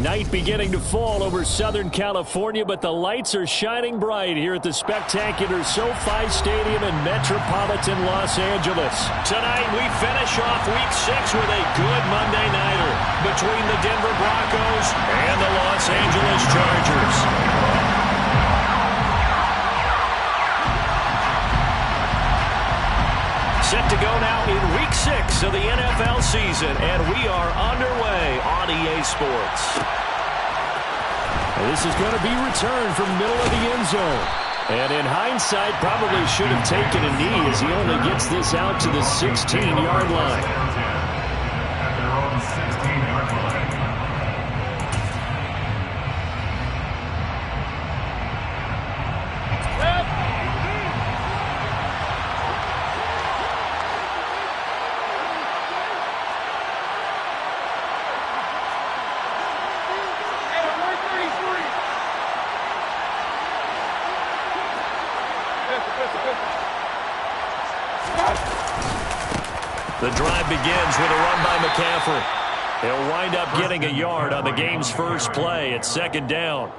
Night beginning to fall over Southern California, but the lights are shining bright here at the spectacular SoFi Stadium in metropolitan Los Angeles. Tonight, we finish off Week 6 with a good Monday nighter between the Denver Broncos and the Los Angeles Chargers. Set to go now in Week 6 of the NFL season, and we are underway on EA Sports. This is going to be returned from middle of the end zone. And in hindsight, probably should have taken a knee as he only gets this out to the 16-yard line. At their own 16-yard line. The drive begins with a run by McCaffrey. He'll wind up getting a yard on the game's first play at second down.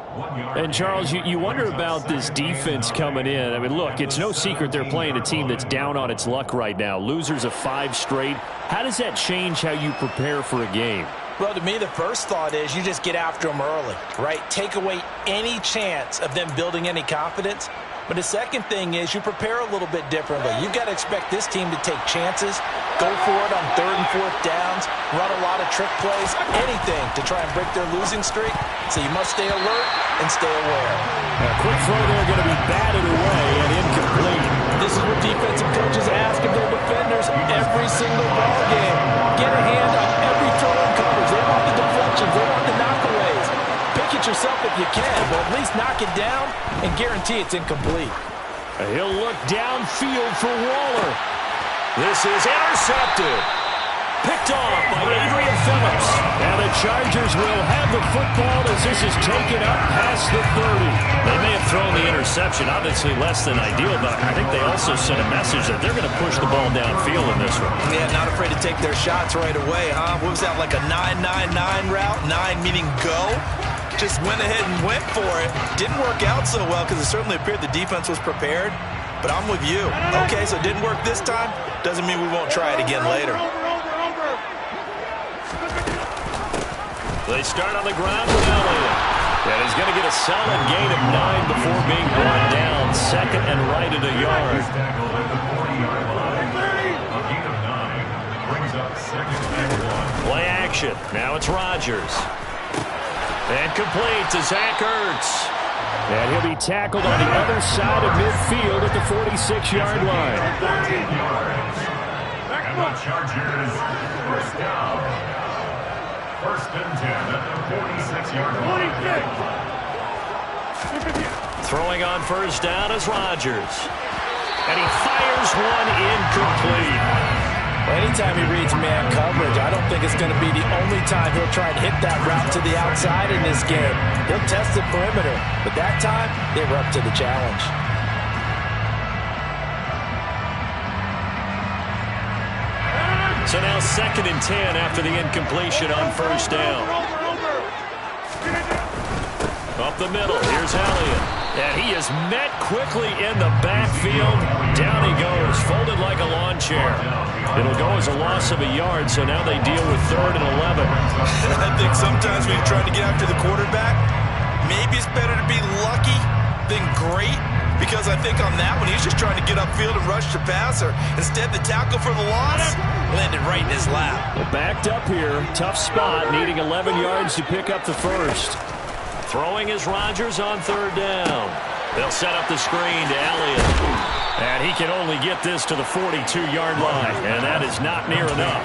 And, Charles, you wonder about this defense coming in. I mean, look, it's no secret they're playing a team that's down on its luck right now. Losers of 5 straight. How does that change how you prepare for a game? Well, to me, the first thought is you just get after them early, right? Take away any chance of them building any confidence. But the second thing is you prepare a little bit differently. You've got to expect this team to take chances, go for it on 3rd and 4th downs, run a lot of trick plays, anything to try and break their losing streak. So you must stay alert and stay aware. A quick throw there going to be batted away and incomplete. This is what defensive coaches ask of their defenders every single ball game. Get a hand on every throw in coverage. They want the deflections. They want the knockaways. Pick it yourself if you can, but at least knock it down and guarantee it's incomplete. He'll look downfield for Waller. This is intercepted. Picked off by Adrian Phillips. And the Chargers will have the football as this is taken up past the 30. They may have thrown the interception, obviously less than ideal, but I think they also sent a message that they're going to push the ball downfield in this one. Yeah, not afraid to take their shots right away, huh? What was that, like a 9-9-9 route? 9 meaning go? Just went ahead and went for it. Didn't work out so well because it certainly appeared the defense was prepared. But I'm with you. Okay, so it didn't work this time. Doesn't mean we won't try it again later. They start on the ground with Elliott. And he's going to get a solid gain of 9 before being brought down. Second and right at a yard. Play action. Now it's Rodgers. And complete to Zach Ertz. And he'll be tackled on the other side of midfield at the 46-yard line. And the Chargers first down. 1st and 10 at the 46-yard line. Throwing on first down is Rodgers. And he fires one incomplete. Anytime he reads man coverage, I don't think it's going to be the only time he'll try to hit that route to the outside in this game. He'll test the perimeter, but that time, they were up to the challenge. So now 2nd and 10 after the incompletion on first down. Up the middle, here's Elliott. And he is met quickly in the backfield. Down he goes, folded like a lawn chair. It'll go as a loss of a yard, so now they deal with 3rd and 11. I think sometimes when you're trying to get after the quarterback, maybe it's better to be lucky than great, because I think on that one, he's just trying to get upfield and rush the passer. Instead, the tackle for the loss landed right in his lap. Well, backed up here, tough spot, needing 11 yards to pick up the first. Throwing is Rodgers on 3rd down. They'll set up the screen to Elliott. And he can only get this to the 42-yard line, and that is not near enough.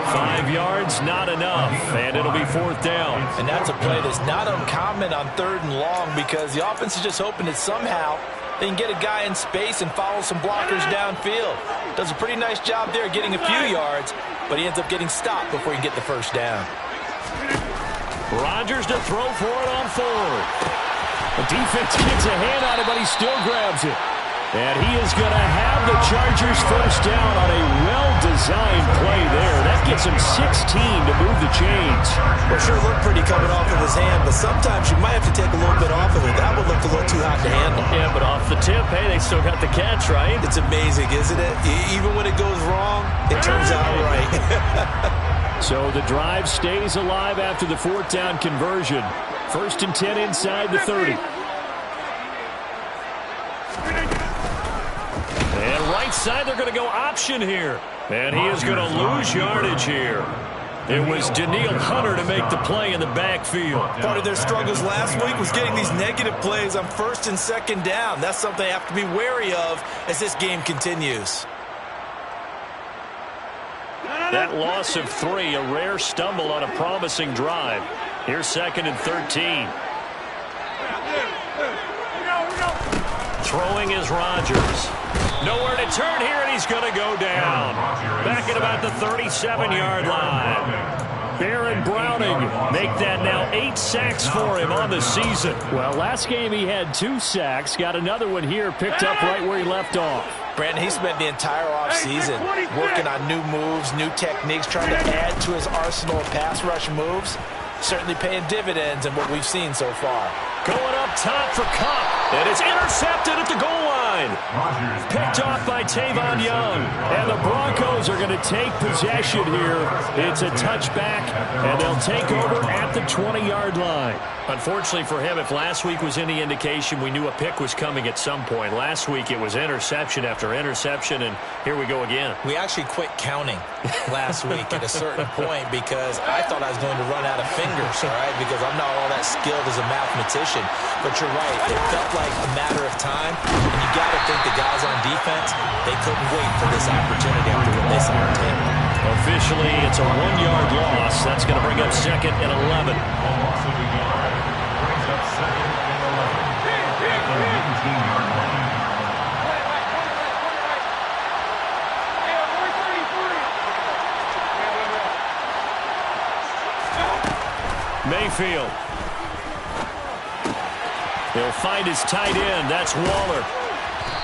5 yards, not enough, and it'll be 4th down. And that's a play that's not uncommon on 3rd and long, because the offense is just hoping that somehow they can get a guy in space and follow some blockers downfield. Does a pretty nice job there getting a few yards, but he ends up getting stopped before he can get the first down. Rodgers to throw for it on 4th. The defense gets a hand on it, but he still grabs it. And he is going to have the Chargers first down on a well-designed play there. That gets him 16 to move the chains. Well, sure looked pretty coming off of his hand, but sometimes you might have to take a little bit off of it. That one looked a little too hot to handle. Yeah, but off the tip, hey, they still got the catch, right? It's amazing, isn't it? Even when it goes wrong, it turns out right. So the drive stays alive after the fourth down conversion. 1st and 10 inside the 30. And right side, they're going to go option here. And he is going to lose yardage here. It was Daniil Hunter to make the play in the backfield. Part of their struggles last week was getting these negative plays on 1st and 2nd down. That's something they have to be wary of as this game continues. That loss of 3, a rare stumble on a promising drive. Here's 2nd and 13. Throwing is Rodgers. Nowhere to turn here, and he's going to go down. Back at about the 37-yard line. Baron Browning make that now 8 sacks for him on the season. Well, last game he had 2 sacks. Got another one here, picked up right where he left off. Brandon, he spent the entire offseason working on new moves, new techniques, trying to add to his arsenal of pass rush moves. Certainly paying dividends in what we've seen so far. Going up top for Kupp, and it's intercepted at the goal line. Picked off by Tavon Young, and the Broncos are going to take possession here. It's a touchback, and they'll take over at the 20-yard line. Unfortunately for him, if last week was any indication, we knew a pick was coming at some point. Last week it was interception after interception, and here we go again. We actually quit counting last week at a certain point because I thought I was going to run out of fingers, all right, because I'm not all that skilled as a mathematician. But you're right, it felt like a matter of time, and you got to think the guys on defense, they couldn't wait for this opportunity after what they saw on tape. Officially, it's a 1-yard loss. That's going to bring up 2nd and 11. Mayfield. He'll find his tight end. That's Waller.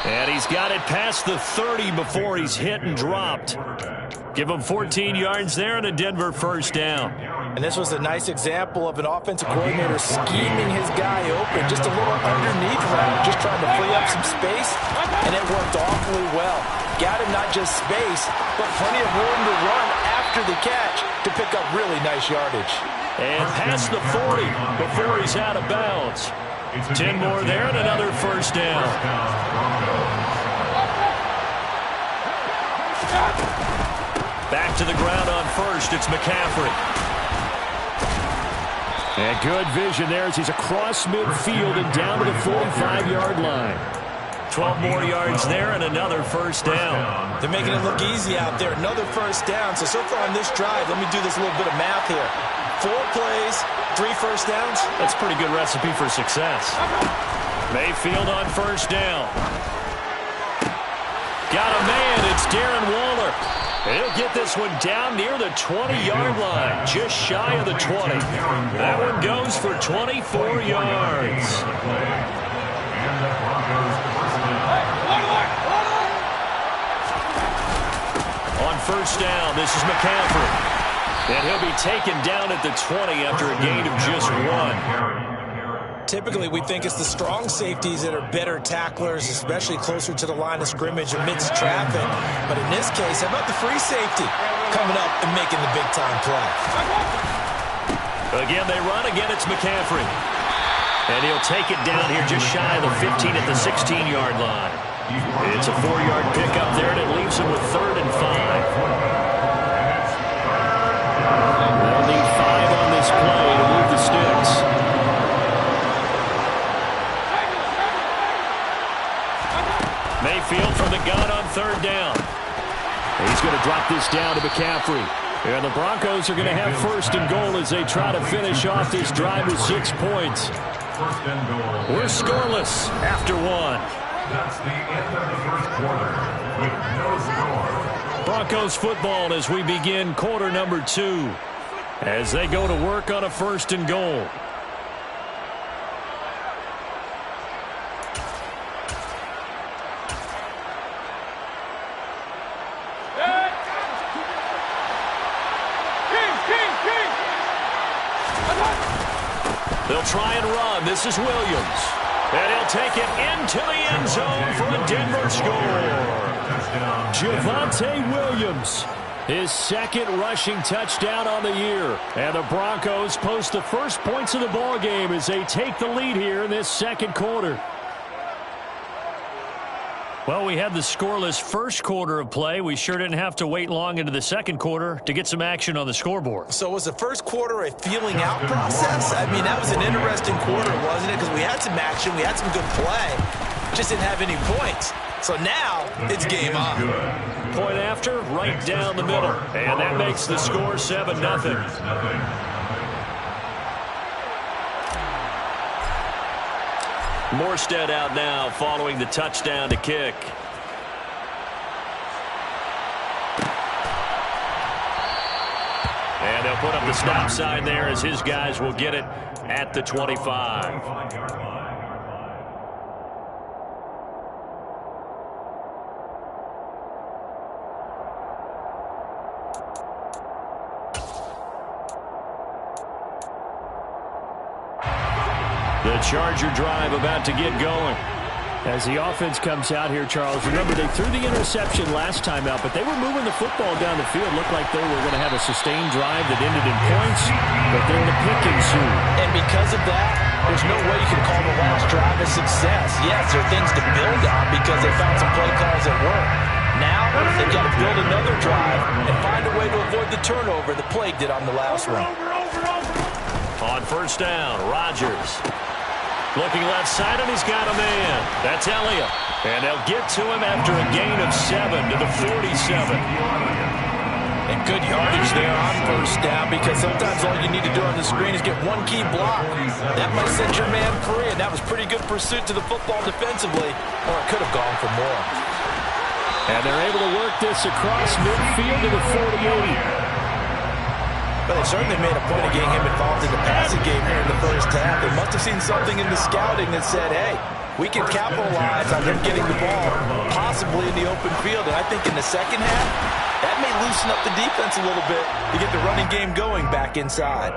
And he's got it past the 30 before he's hit and dropped. Give him 14 yards there and a Denver 1st down. And this was a nice example of an offensive coordinator scheming his guy open. Just a little underneath route, just trying to free up some space. And it worked awfully well. Got him not just space, but plenty of room to run after the catch to pick up really nice yardage. And past the 40 before he's out of bounds. 10 more there and another 1st down. Back to the ground on 1st. It's McCaffrey. And good vision there as he's across midfield and down to the 45-yard line. 12 more yards there and another 1st down. They're making it look easy out there. Another 1st down. So far on this drive, let me do this little bit of math here. 4 plays, 3 1st downs. That's a pretty good recipe for success. Mayfield on 1st down. Got a man. It's Darren Waller. He'll get this one down near the 20-yard line, just shy of the 20. That one goes for 24 yards. On 1st down, this is McCaffrey. And he'll be taken down at the 20 after a gain of just 1. Typically, we think it's the strong safeties that are better tacklers, especially closer to the line of scrimmage amidst traffic. But in this case, how about the free safety coming up and making the big-time play? Again, they run. Again, it's McCaffrey. And he'll take it down here just shy of the 15 at the 16-yard line. It's a 4-yard pickup there, and it leaves him with 3rd and 5. They'll need 5 on this play to move the sticks. Mayfield from the gun on 3rd down. He's going to drop this down to McCaffrey. And the Broncos are going to have 1st and goal as they try to finish off this drive with 6 points. We're scoreless after 1. That's the end of the 1st quarter with no score. Broncos football as we begin quarter number 2 as they go to work on a 1st and goal. They'll try and run. This is Williams. And he'll take it into the end zone for a Denver score. Javonte Williams, his second rushing touchdown on the year. And the Broncos post the first points of the ball game as they take the lead here in this second quarter. Well, we had the scoreless first quarter of play. We sure didn't have to wait long into the second quarter to get some action on the scoreboard. So was the first quarter a feeling out process? I mean, that was an interesting quarter, wasn't it? Because we had some action, we had some good play, just didn't have any points. So now it's game on. Point after, right down the middle. And that makes the score 7-0. Morstead out now following the touchdown to kick. And they'll put up the stop sign there as his guys will get it at the 25. The Charger drive about to get going. As the offense comes out here, Charles, remember they threw the interception last time out, but they were moving the football down the field. Looked like they were going to have a sustained drive that ended in points, but then the pick ensued. And because of that, there's no way you can call the last drive a success. Yes, there are things to build on because they found some play calls that work. Now they've got to build another drive and find a way to avoid the turnover the play did on the last one. On first down, Rodgers. Looking left side, and he's got a man. That's Elliott. And they'll get to him after a gain of 7 to the 47. And good yardage there on first down because sometimes all you need to do on the screen is get one key block. That might set your man free, and that was pretty good pursuit to the football defensively, or it could have gone for more. And they're able to work this across midfield to the 48. But they certainly made a point of getting him involved in the passing game here in the first half. They must have seen something in the scouting that said, hey, we can capitalize on him getting the ball possibly in the open field. And I think in the second half, that may loosen up the defense a little bit to get the running game going back inside.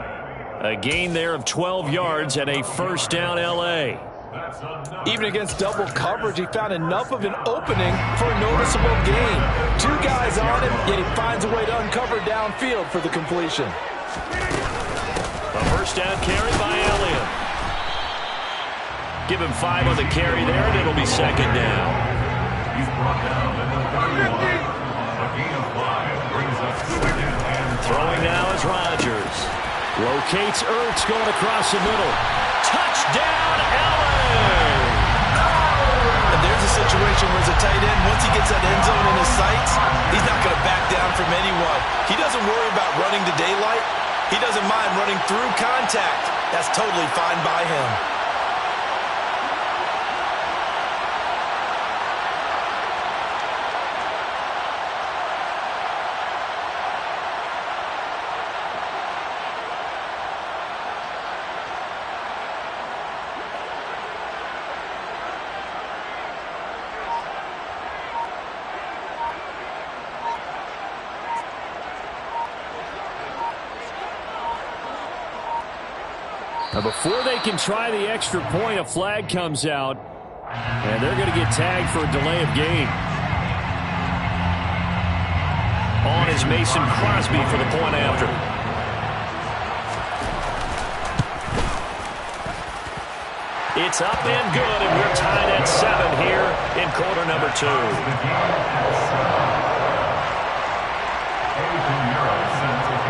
A gain there of 12 yards and a first down L.A. Even against double coverage, he found enough of an opening for a noticeable gain. Two guys on him, yet he finds a way to uncover downfield for the completion. A first down carry by Elliott. Give him 5 on the carry there, and it'll be second down. He's brought down at the 31. A gain of 5 brings us second and throwing now is Rodgers. Locates Ertz going across the middle. Touchdown, LA! And there's a situation where as a tight end, once he gets that end zone in his sights, he's not going to back down from anyone. He doesn't worry about running to daylight. He doesn't mind running through contact. That's totally fine by him. Now before they can try the extra point, a flag comes out, and they're going to get tagged for a delay of game. On is Mason Crosby for the point after. It's up and good, and we're tied at 7 here in quarter number 2.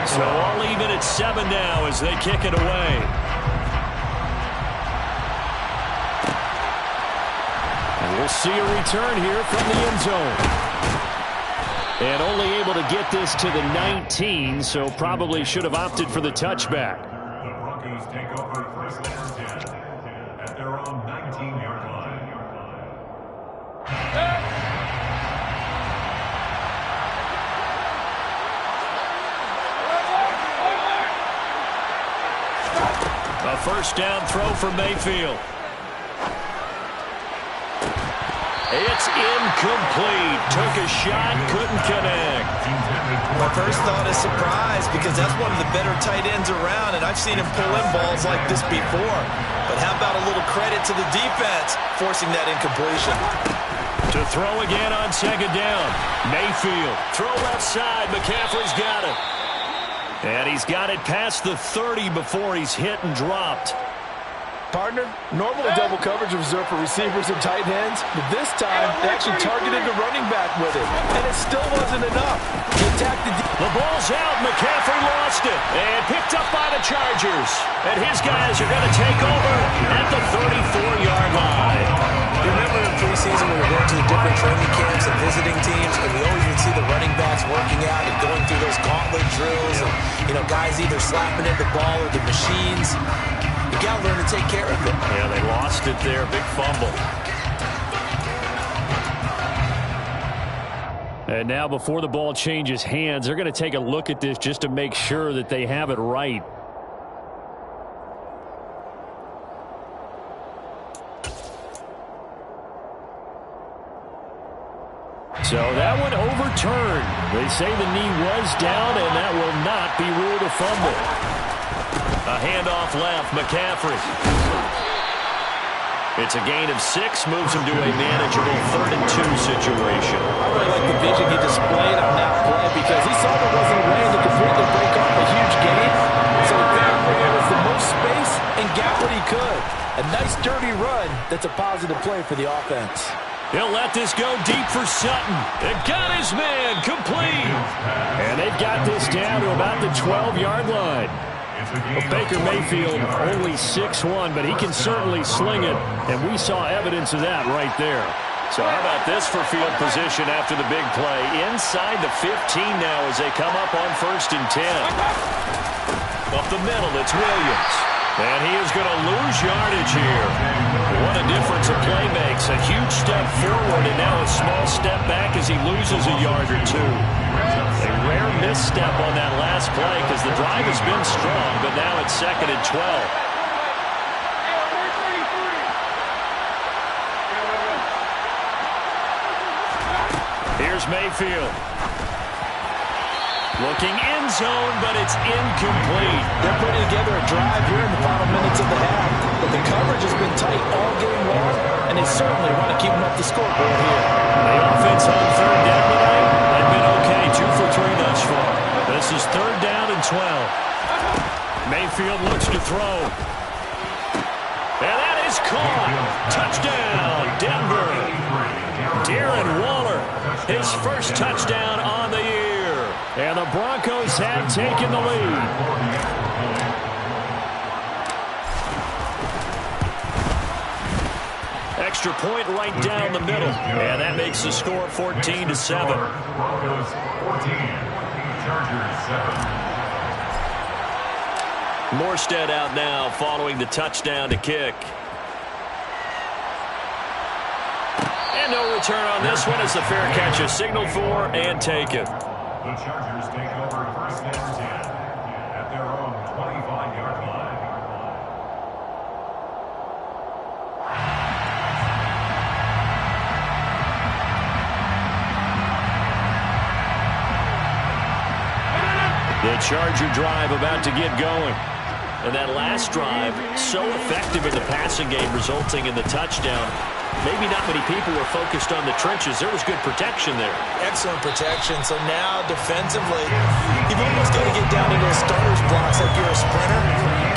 So all even at 7 now as they kick it away. And we'll see a return here from the end zone. And only able to get this to the 19, so probably should have opted for the touchback. The Broncos take over first and 10 at their own 19-yard line. A first down throw for Mayfield. It's incomplete. Took a shot, couldn't connect. My first thought is surprise because that's one of the better tight ends around, and I've seen him pull in balls like this before. But how about a little credit to the defense forcing that incompletion? To throw again on second down. Mayfield. Throw left side. McCaffrey's got it. And he's got it past the 30 before he's hit and dropped. Partner, normally double coverage is reserved for receivers and tight ends, but this time they actually targeted the running back with it, and it still wasn't enough. He attacked the ball's out. McCaffrey lost it and picked up by the Chargers. And his guys are going to take over at the 34-yard line. Remember in preseason when we were going to the different training camps and visiting teams, and we always would see the running backs working out and going through those gauntlet drills, and guys either slapping at the ball or the machines. You got to learn to take care of it. Yeah, they lost it there. Big fumble. And now before the ball changes hands, they're going to take a look at this just to make sure that they have it right. So that one overturned. They say the knee was down, and that will not be ruled a fumble. A handoff left, McCaffrey. It's a gain of 6, moves him to a manageable 3rd-and-2 situation. I really like the vision he displayed on that play because he saw there wasn't a lane to completely break off a huge gain. So he found where there was the most space and got what he could. A nice dirty run that's a positive play for the offense. He'll let this go deep for Sutton. It got his man complete. And they've got this down to about the 12-yard line. Well, Baker Mayfield only 6'1", but he can certainly sling it, and we saw evidence of that right there. So how about this for field position after the big play? Inside the 15 now as they come up on 1st and 10. Up the middle, it's Williams. And he is going to lose yardage here. What a difference a play makes. A huge step forward and now a small step back as he loses a yard or two. A rare misstep on that last play because the drive has been strong, but now it's 2nd and 12. Here's Mayfield. Looking end zone, but it's incomplete. They're putting together a drive here in the final minutes of the half, but the coverage has been tight all game long, and they certainly want to keep them up the scoreboard here. The offense on 3rd down tonight, they've been okay, 2 for 3 thus far. This is 3rd down and 12. Mayfield looks to throw. And that is caught. Touchdown, Denver. Darren Waller, his first touchdown on the year. And the Broncos have taken the lead. Extra point right down the middle. And that makes the score 14-7. Broncos 14, Chargers 7. Morstead out now following the touchdown to kick. And no return on this one as the fair catch is signaled for and taken. The Chargers take over 1st and 10 at their own 25-yard line. The Charger drive about to get going. And that last drive, so effective in the passing game, resulting in the touchdown. Maybe not many people were focused on the trenches. There was good protection there. Excellent protection. So now, defensively, you've almost got to get down to those starters blocks like you're a sprinter.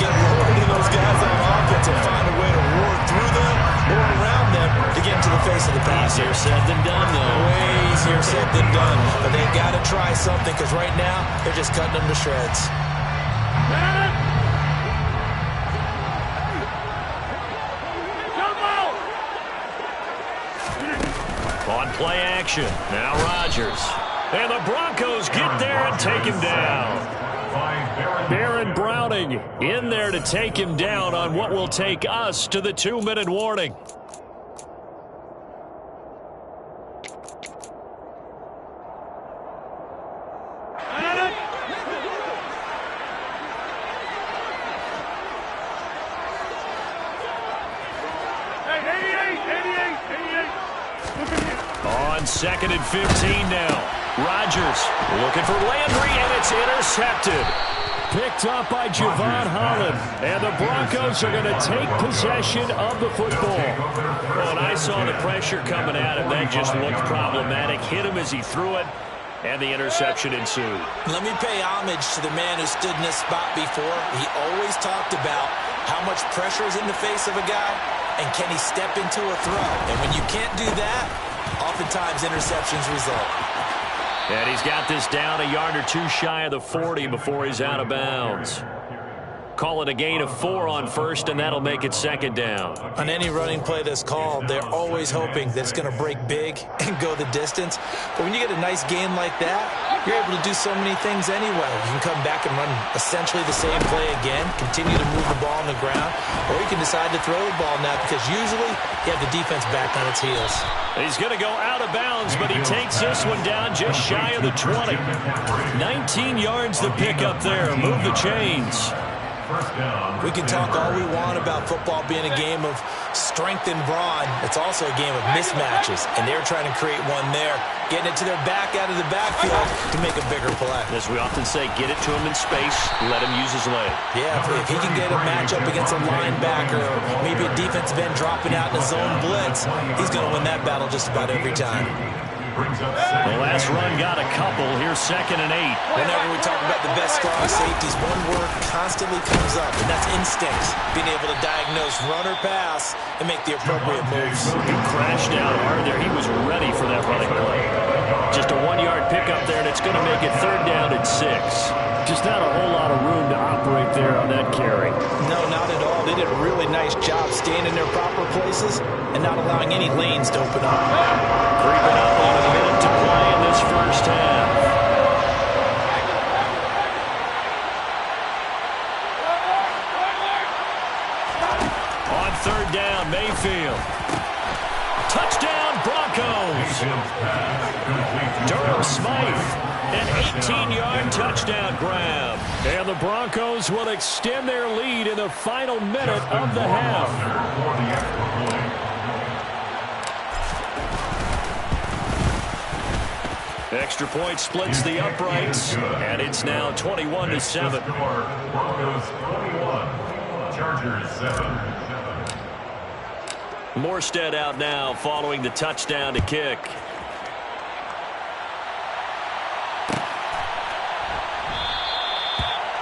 Get lower to those guys on offense and find a way to roar through them or around them to get into the face of the passer. Easier said than done, though. Way easier said than done. But they've got to try something because right now, they're just cutting them to shreds. On play action, now Rodgers. And the Broncos get there and take him down. Baron Browning in there to take him down on what will take us to the 2-minute warning. On 2nd and 15 now. Rodgers looking for Landry, and it's intercepted. Picked up by Javon Holland, and the Broncos are going to take possession of the football. Oh, and I saw the pressure coming at him. That just looked problematic. Hit him as he threw it, and the interception ensued. Let me pay homage to the man who stood in this spot before. He always talked about how much pressure is in the face of a guy, and can he step into a throw. And when you can't do that, oftentimes interceptions result. And he's got this down a yard or two shy of the 40 before he's out of bounds. Call it a gain of 4 on first, and that'll make it second down. On any running play that's called, they're always hoping that it's going to break big and go the distance. But when you get a nice gain like that, you're able to do so many things anyway. You can come back and run essentially the same play again, continue to move the ball on the ground, or you can decide to throw the ball now because usually you have the defense back on its heels. He's going to go out of bounds, but he takes this one down just shy of the 20. 19 yards to pick up there. Move the chains. We can talk all we want about football being a game of strength and brawn. It's also a game of mismatches, and they're trying to create one there, getting it to their back out of the backfield to make a bigger play. As we often say, get it to him in space, let him use his leg. Yeah, if he can get a matchup against a linebacker or maybe a defensive end dropping out in a zone blitz, he's going to win that battle just about every time. The last run got a couple. Here's 2nd and 8. Whenever we talk about the best strong safeties, one word constantly comes up, and that's instincts. Being able to diagnose run or pass and make the appropriate moves. He crashed out hard there. He was ready for that running play. Just a 1-yard pickup there, and it's going to make it 3rd down and 6. Just not a whole lot of room to operate there on that carry. No, not at all. They did a really nice job staying in their proper places and not allowing any lanes to open up. Creeping up on a minute to play in this first half. On 3rd down, Mayfield. Touchdown, Broncos. Durham Smythe. An 18-yard touchdown grab. And the Broncos will extend their lead in the final minute of the half. Extra point splits the uprights, and it's now 21-7. Broncos 21, Chargers 7. Morstead out now following the touchdown to kick.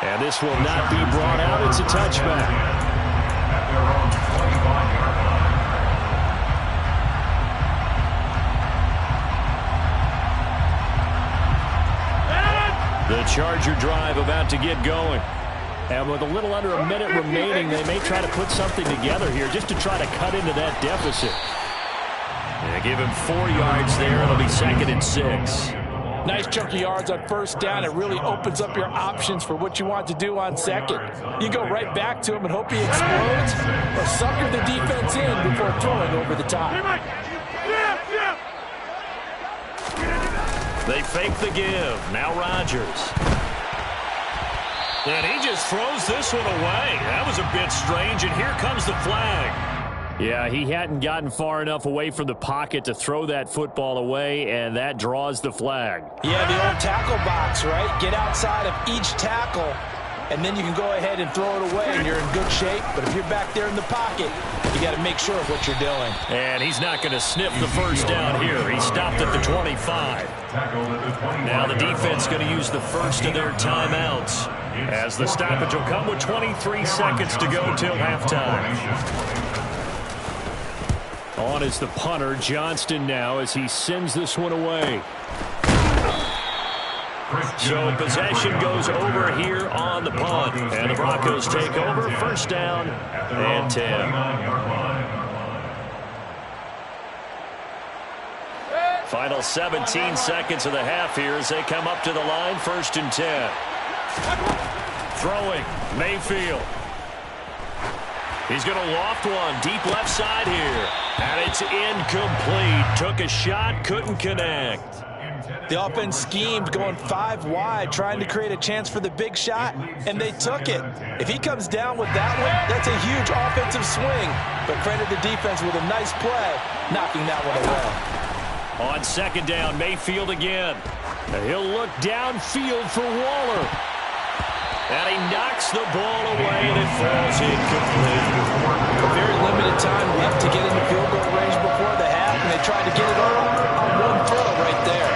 And this will not be brought out. It's a touchback. At their own 25-yard line. The Charger drive about to get going. And with a little under a minute remaining, they may try to put something together here just to try to cut into that deficit. They give him 4 yards there. It'll be 2nd and 6. Nice chunk of yards on 1st down. It really opens up your options for what you want to do on 2nd. You go right back to him and hope he explodes or sucker the defense in before throwing over the top. They fake the give. Now Rodgers. And he just throws this one away. That was a bit strange, and here comes the flag. Yeah, he hadn't gotten far enough away from the pocket to throw that football away, and that draws the flag. Yeah, the old tackle box, right? Get outside of each tackle, and then you can go ahead and throw it away, and you're in good shape. But if you're back there in the pocket, you got to make sure of what you're doing. And he's not going to sniff the 1st down here. He stopped at the 25. Now the defense going to use the first of their timeouts, as the stoppage will come with 23 seconds to go till halftime. On is the punter, Johnston, now as he sends this one away. So possession goes over here on the punt. And the Broncos take over. 1st down and 10. Final 17 seconds of the half here as they come up to the line. 1st and 10. Throwing, Mayfield. He's going to loft one deep left side here. And it's incomplete. Took a shot, couldn't connect. The offense schemed going 5 wide, trying to create a chance for the big shot, and they took it. If he comes down with that one, that's a huge offensive swing. But credit the defense with a nice play, knocking that one away. On 2nd down, Mayfield again. He'll look downfield for Waller. And he knocks the ball away, and it falls incomplete. A very limited time left to get into field goal range before the half, and they tried to get it all on one throw right there.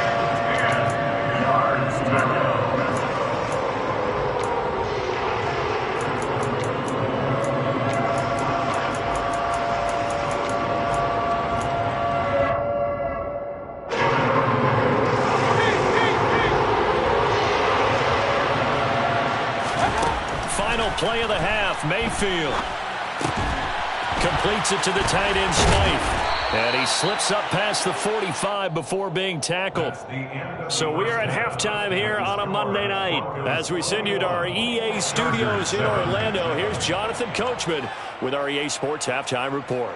Final play of the half, Mayfield completes it to the tight end Smythe. And he slips up past the 45 before being tackled. So we are at halftime here on a Monday night. As we send you to our EA studios in Orlando, here's Jonathan Coachman with our EA Sports Halftime Report.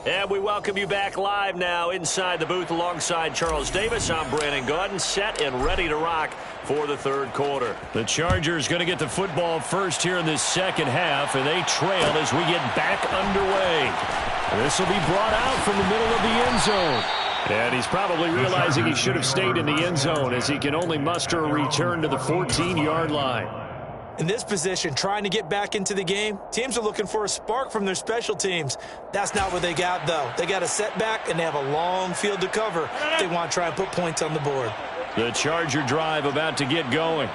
And we welcome you back live now inside the booth alongside Charles Davis. I'm Bryan Gordon, set and ready to rock for the third quarter. The Chargers going to get the football first here in this second half, and they trail as we get back underway. This will be brought out from the middle of the end zone. And he's probably realizing he should have stayed in the end zone as he can only muster a return to the 14-yard line. In this position, trying to get back into the game, teams are looking for a spark from their special teams. That's not what they got, though. They got a setback, and they have a long field to cover if they want to try and put points on the board. The Charger drive about to get going.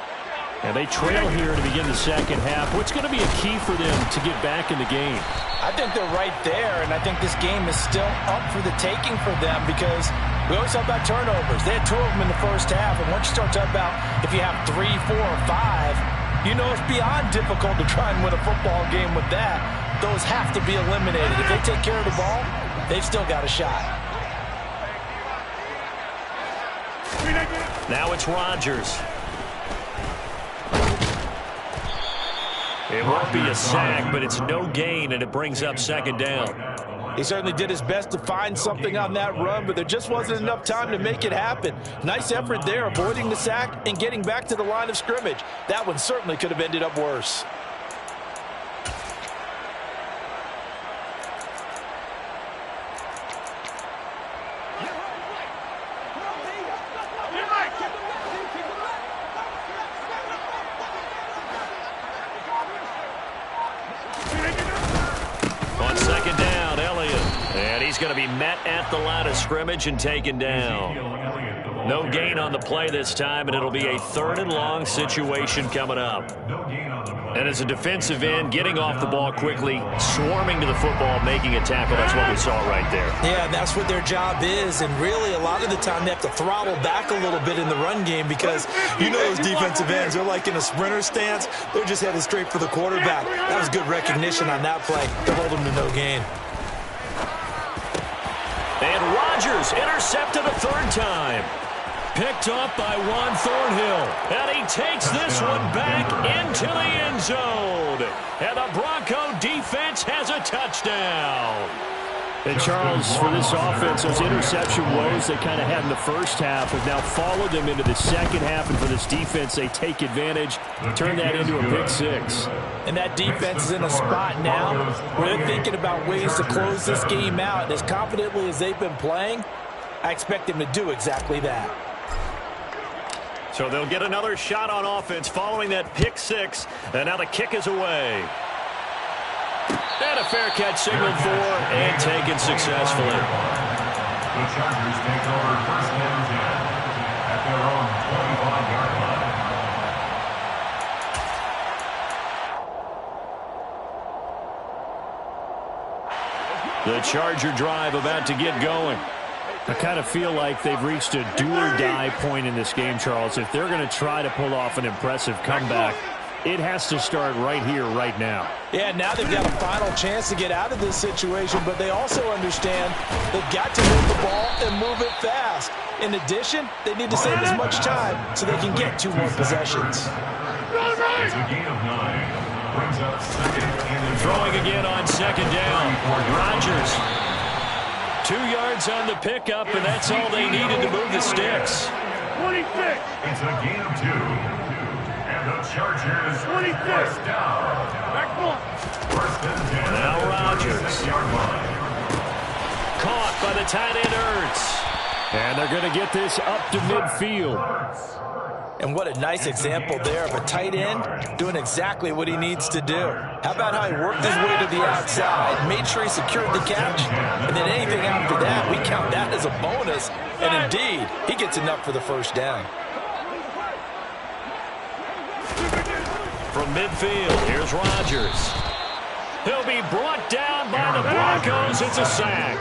And they trail here to begin the second half. What's going to be a key for them to get back in the game? I think they're right there, and I think this game is still up for the taking for them because we always talk about turnovers. They had 2 of them in the first half, and once you start talking about if you have 3, 4, or 5, you know it's beyond difficult to try and win a football game with that. Those have to be eliminated. If they take care of the ball, they've still got a shot. Now it's Rodgers. It won't be a sack, but it's no gain, and it brings up second down. He certainly did his best to find something on that run, but there just wasn't enough time to make it happen. Nice effort there, avoiding the sack and getting back to the line of scrimmage. That one certainly could have ended up worse. On second down, Elliott. And he's going to be met at the line of scrimmage and taken down. No gain on the play this time, and it'll be a 3rd and long situation coming up. And as a defensive end, getting off the ball quickly, swarming to the football, making a tackle, that's what we saw right there. Yeah, that's what their job is, and really a lot of the time they have to throttle back a little bit in the run game because you know those defensive ends, they're like in a sprinter stance. They're just headed straight for the quarterback. That was good recognition on that play to hold them to no gain. And Rodgers intercepted a 3rd time. Picked up by Juan Thornhill. And he takes this one back into the end zone. And the Bronco defense has a touchdown. And Charles, for this offense, those interception woes they kind of had in the first half have now followed them into the second half. And for this defense, they take advantage, turn that into a pick 6. And that defense is in a spot now where they're thinking about ways to close this game out. And as confidently as they've been playing, I expect them to do exactly that. So they'll get another shot on offense following that pick 6. And now the kick is away. And a fair catch signaled for and taken successfully. The Chargers take over 1st and 10 at their own 25-yard line. The Charger drive about to get going. I kind of feel like they've reached a do-or-die point in this game, Charles. If they're going to try to pull off an impressive comeback, it has to start right here, right now. Yeah, now they've got a final chance to get out of this situation, but they also understand they've got to move the ball and move it fast. In addition, they need to save as much time so they can get 2 more possessions. It's a gain of 9. Brings up 2nd and Throwing again on second down. Rodgers. 2 yards yards on the pickup, and that's all they needed to move the sticks. 26. It's a gain of 2. And the Chargers 26. First down. Back one. First and 10. Now Rodgers. Caught by the tight end Ertz. And they're going to get this up to midfield. And what a nice example there of a tight end doing exactly what he needs to do. How about how he worked his way to the outside, made sure he secured the catch, and then anything after that, we count that as a bonus. And indeed, he gets enough for the first down. From midfield, here's Rodgers. He'll be brought down by the Broncos. It's a sack.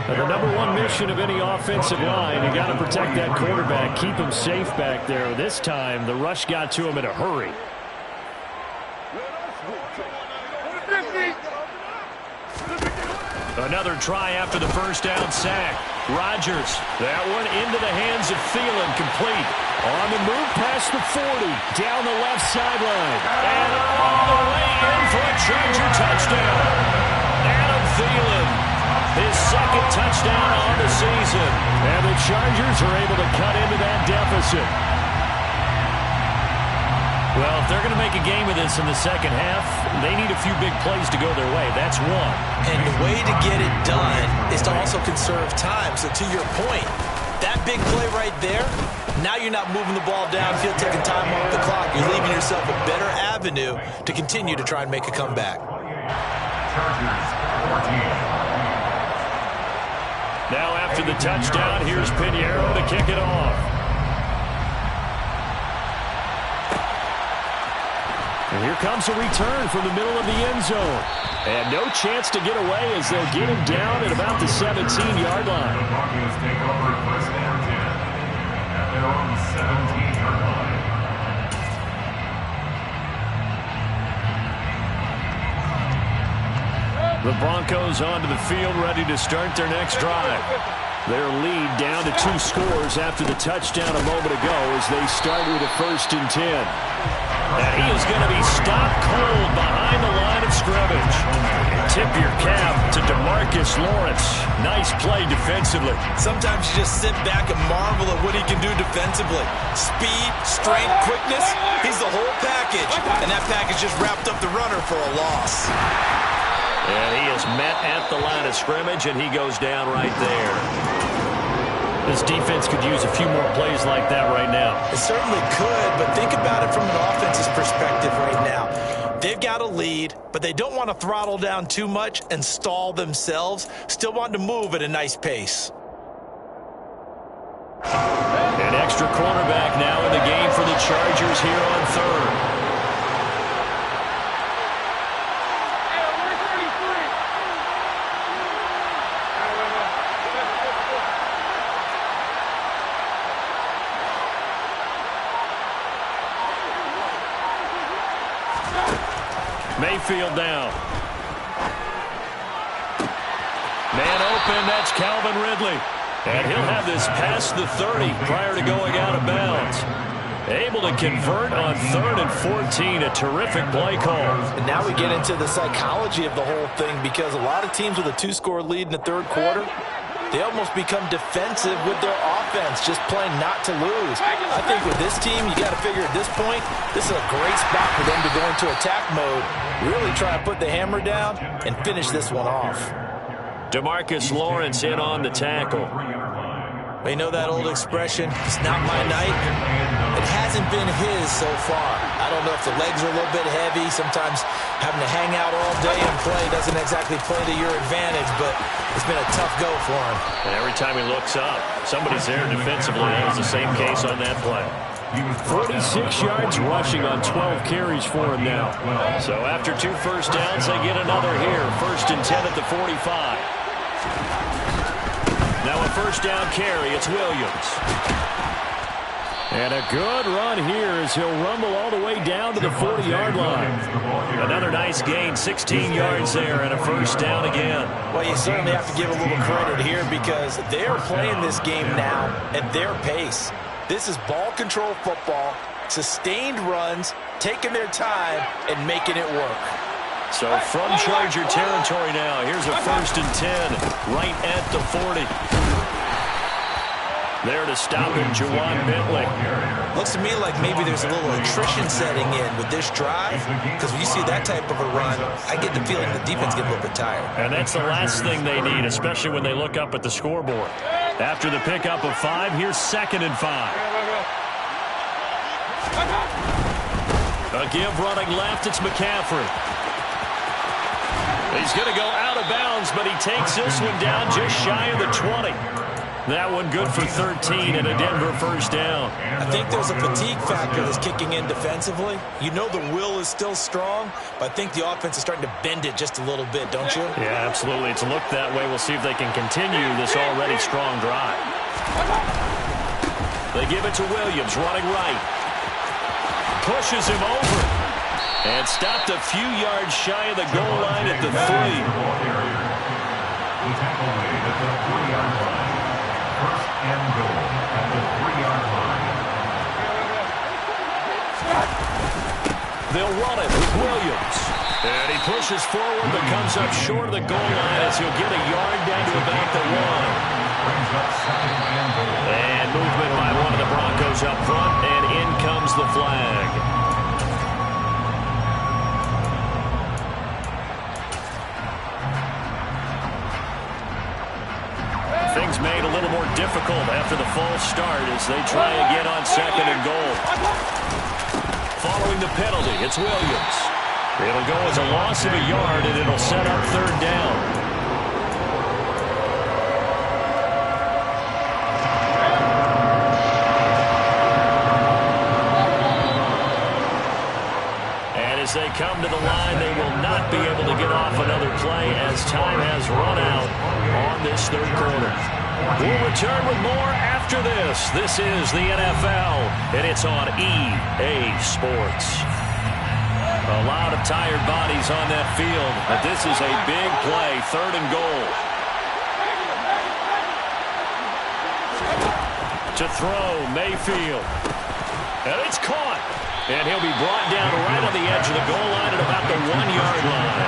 The number one mission of any offensive line, you got to protect that quarterback, keep him safe back there. This time, the rush got to him in a hurry. Another try after the first down sack. Rodgers, that one into the hands of Thielen, complete. On the move past the 40, down the left sideline. And all the way in for a Charger touchdown. Adam Thielen, his second touchdown on the season. And the Chargers are able to cut into that deficit. Well, if they're going to make a game of this in the second half, they need a few big plays to go their way. That's one. And the way to get it done is to also conserve time. So to your point, that big play right there, now you're not moving the ball downfield, taking time off the clock. You're leaving yourself a better avenue to continue to try and make a comeback. Chargers 14. Now after the touchdown, here's Pinheiro to kick it off. And here comes a return from the middle of the end zone. And no chance to get away as they'll get him down at about the 17-yard line. The Broncos take over first and 10 at their own 17-yard line. The Broncos onto the field, ready to start their next drive. Their lead down to 2 scores after the touchdown a moment ago as they start with a first and 10. And he is going to be stopped cold behind the line of scrimmage. Tip your cap to DeMarcus Lawrence. Nice play defensively. Sometimes you just sit back and marvel at what he can do defensively. Speed, strength, quickness, he's the whole package. And that package just wrapped up the runner for a loss. And he is met at the line of scrimmage, and he goes down right there. This defense could use a few more plays like that right now. It certainly could, but think about it from an offense's perspective right now. They've got a lead, but they don't want to throttle down too much and stall themselves. Still want to move at a nice pace. An extra cornerback now in the game for the Chargers here on third. Mayfield down. Man open, that's Calvin Ridley. And he'll have this past the 30 prior to going out of bounds. Able to convert on 3rd and 14, a terrific play call. And now we get into the psychology of the whole thing, because a lot of teams with a 2-score lead in the third quarter, they almost become defensive with their offense, just playing not to lose. I think with this team, you got to figure at this point, this is a great spot for them to go into attack mode, really try to put the hammer down and finish this one off. DeMarcus Lawrence in on the tackle. You know that old expression, it's not my night? It hasn't been his so far. I don't know if the legs are a little bit heavy. Sometimes having to hang out all day and play doesn't exactly play to your advantage, but it's been a tough go for him. And every time he looks up, somebody's there defensively. That was the same case on that play. 46 yards rushing on 12 carries for him now. So after 2 first downs, they get another here. First and 10 at the 45. Now a first down carry, it's Williams. And a good run here as he'll rumble all the way down to the 40-yard line. Another nice gain, 16 yards there, and a first down again. Well, you certainly have to give a little credit here because they're playing this game now at their pace. This is ball control football, sustained runs, taking their time, and making it work. So from Charger territory now, here's a 1st and 10 right at the 40. There to stop him, Juwan Bentley. Looks to me like maybe there's a little attrition setting in with this drive, because when you see that type of a run, I get the feeling the defense gets a little bit tired. And that's the last thing they need, especially when they look up at the scoreboard. After the pickup of 5, here's 2nd and 5. A give running left, it's McCaffrey. He's going to go out of bounds, but he takes this one down just shy of the 20. That one good for 13 and a Denver 1st down. I think there's a fatigue factor that's kicking in defensively. You know the will is still strong, but I think the offense is starting to bend it just a little bit, don't you? Yeah, absolutely. It's looked that way. We'll see if they can continue this already strong drive. They give it to Williams, running right. Pushes him over. And stopped a few yards shy of the goal line at the 3. The tackle made at the 3-yard line. 1st and goal at the 3-yard line. They'll run it with Williams. And he pushes forward but comes up short of the goal line as he'll get a yard down to about the 1. Brings up 2nd and goal. And movement by one of the Broncos up front, and in comes the flag. Things made a little more difficult after the false start as they try again on 2nd and goal. Following the penalty, it's Williams. It'll go as a loss of a yard, and it'll set up 3rd down. As they come to the line, they will not be able to get off another play as time has run out on this 3rd quarter. We'll return with more after this. This is the NFL, and it's on EA Sports. A lot of tired bodies on that field, but this is a big play, 3rd and goal. To throw, Mayfield. And it's caught. And he'll be brought down right on the edge of the goal line at about the 1-yard line.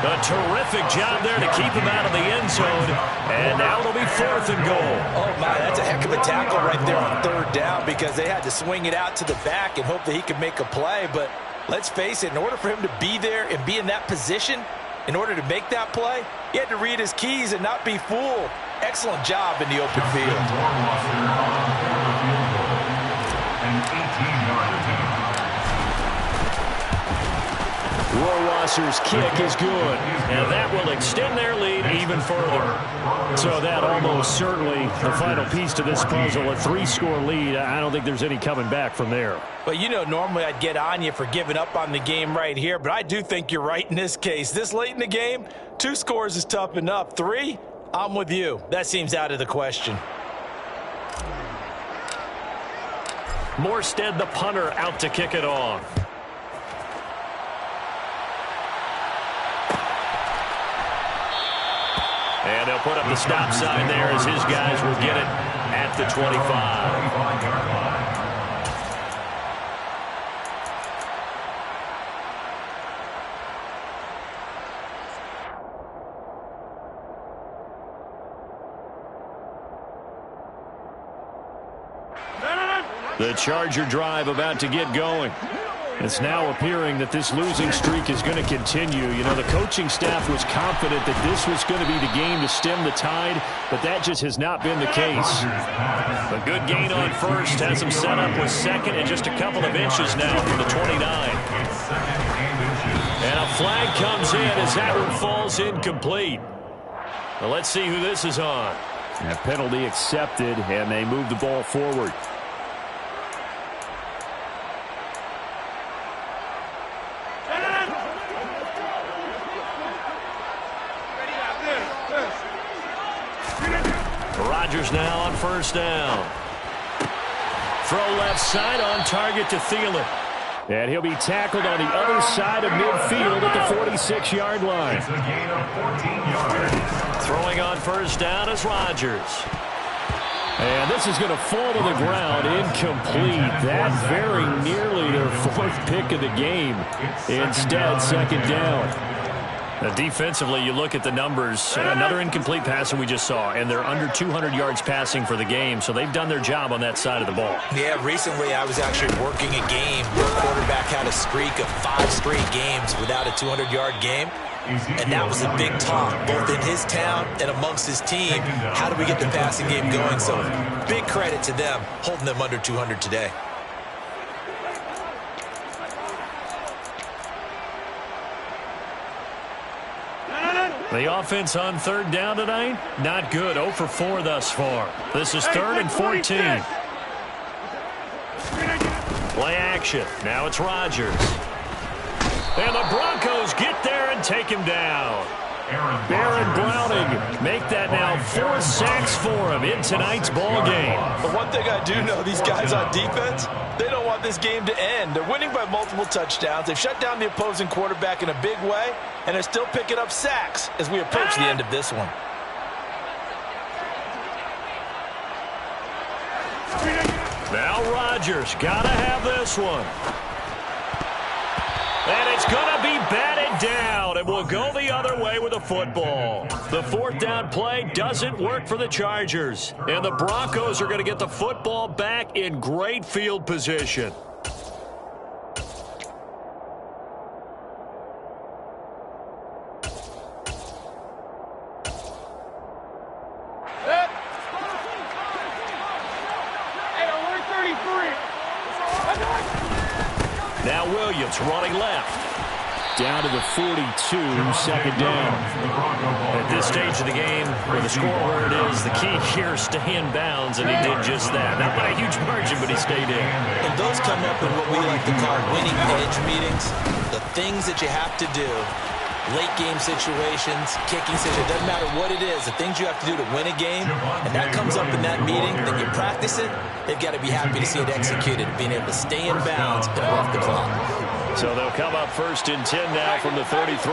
A terrific job there to keep him out of the end zone. And now it'll be 4th and goal. Oh, my, that's a heck of a tackle right there on 3rd down because they had to swing it out to the back and hope that he could make a play. But let's face it, in order for him to be there and be in that position, in order to make that play, he had to read his keys and not be fooled. Excellent job in the open field. An 18-yard attempt. Rohrwasser's kick is good, and that will extend their lead even further. So that almost certainly the final piece to this puzzle, a 3-score lead. I don't think there's any coming back from there. But, you know, normally I'd get on you for giving up on the game right here, but I do think you're right in this case. This late in the game, 2 scores is tough enough. 3, I'm with you. That seems out of the question. Morstead, the punter, out to kick it off. And they'll put up the stop sign there as his guys will get it at the 25. The Charger drive about to get going. It's now appearing that this losing streak is going to continue. You know, the coaching staff was confident that this was going to be the game to stem the tide, but that just has not been the case. A good gain on 1st has them set up with 2nd and just a couple of inches now from the 29. And a flag comes in as that one falls incomplete. Well, let's see who this is on. A penalty accepted, and they move the ball forward. Rodgers now on 1st down. Throw left side on target to Thielen. And he'll be tackled on the other side of midfield at the 46-yard line. It's a gain of 14 yards. Throwing on 1st down is Rodgers. And this is going to fall to the ground, incomplete. That very nearly their fourth pick of the game. Instead, second down. Now, defensively, you look at the numbers. Another incomplete pass that we just saw, and they're under 200 yards passing for the game, so they've done their job on that side of the ball. Yeah, recently I was actually working a game where a quarterback had a streak of 5 straight games without a 200-yard game. And that was a big talk, both in his town and amongst his team. How do we get the passing game going? So big credit to them, holding them under 200 today. The offense on third down tonight, not good. 0 for 4 thus far. This is 3rd and 14. Play action. Now it's Rodgers. And the Broncos get there and take him down. Baron Browning make that now 4 sacks for him in tonight's ball game. But one thing I do know, these guys on defense, they don't want this game to end. They're winning by multiple touchdowns. They've shut down the opposing quarterback in a big way, and they're still picking up sacks as we approach the end of this one. Now Rodgers got to have this one. And it's going to be batted down, and we'll go the other way with the football. The 4th down play doesn't work for the Chargers, and the Broncos are going to get the football back in great field position. Now Williams running left. Down to the 42, second down. At this stage of the game, where the score where it is, the key here is stay in bounds, and he did just that. Not by a huge margin, but he stayed in. And those come up in what we like to call winning edge meetings. The things that you have to do, late game situations, kicking situations, it doesn't matter what it is, the things you have to do to win a game, and that comes up in that meeting, then you practice it, they've got to be happy to see it executed, being able to stay in bounds and off the clock. So they'll come up 1st and 10 now from the 33.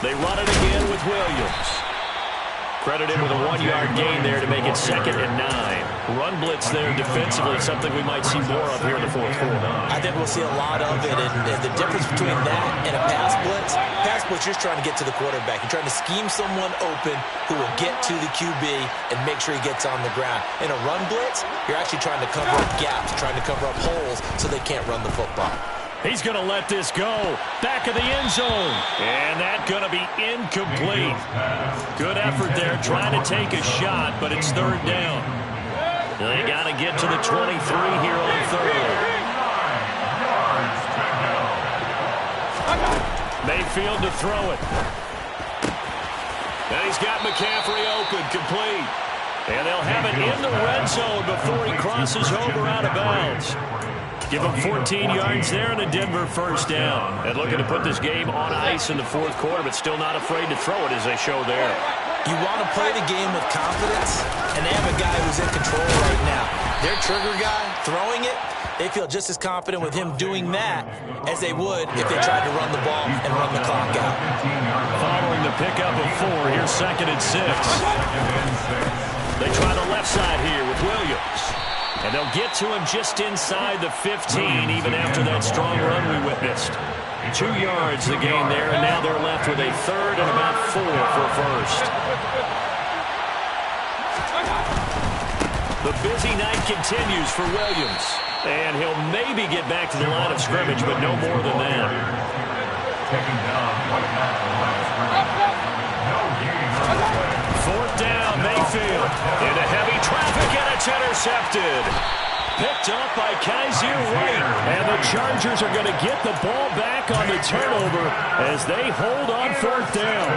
They run it again with Williams. Credited with a 1-yard gain there to make it 2nd and 9. Run blitz there defensively, something we might see more of here in the 4th quarter. I think we'll see a lot of it, and the difference between that and a pass blitz, you're just trying to get to the quarterback. You're trying to scheme someone open who will get to the QB and make sure he gets on the ground. In a run blitz, you're actually trying to cover up gaps, trying to cover up holes so they can't run the football. He's going to let this go. Back of the end zone. And that's going to be incomplete. Good effort there trying to take a shot, but it's 3rd down. They got to get to the 23 here on 3rd. Mayfield to throw it. And he's got McCaffrey open, complete. And they'll have it in the red zone before he crosses over out of bounds. Give him 14 yards there and a Denver 1st down. And looking to put this game on ice in the 4th quarter, but still not afraid to throw it as they show there. You want to play the game with confidence, and they have a guy who's in control right now. Their trigger guy, throwing it, they feel just as confident with him doing that as they would if they tried to run the ball and run the clock out. Following the pickup of 4, here's 2nd and 6. They try the left side here with Williams. And they'll get to him just inside the 15, even after that strong run we witnessed. 2 yards the gain there, and now they're left with a 3rd and about 4 for 1st. The busy night continues for Williams. And he'll maybe get back to the line of scrimmage, but no more than that. 4th down, Mayfield. Into heavy traffic, and it's intercepted. Picked up by Kaiser White. And the Chargers are going to get the ball back on the turnover as they hold on 4th down.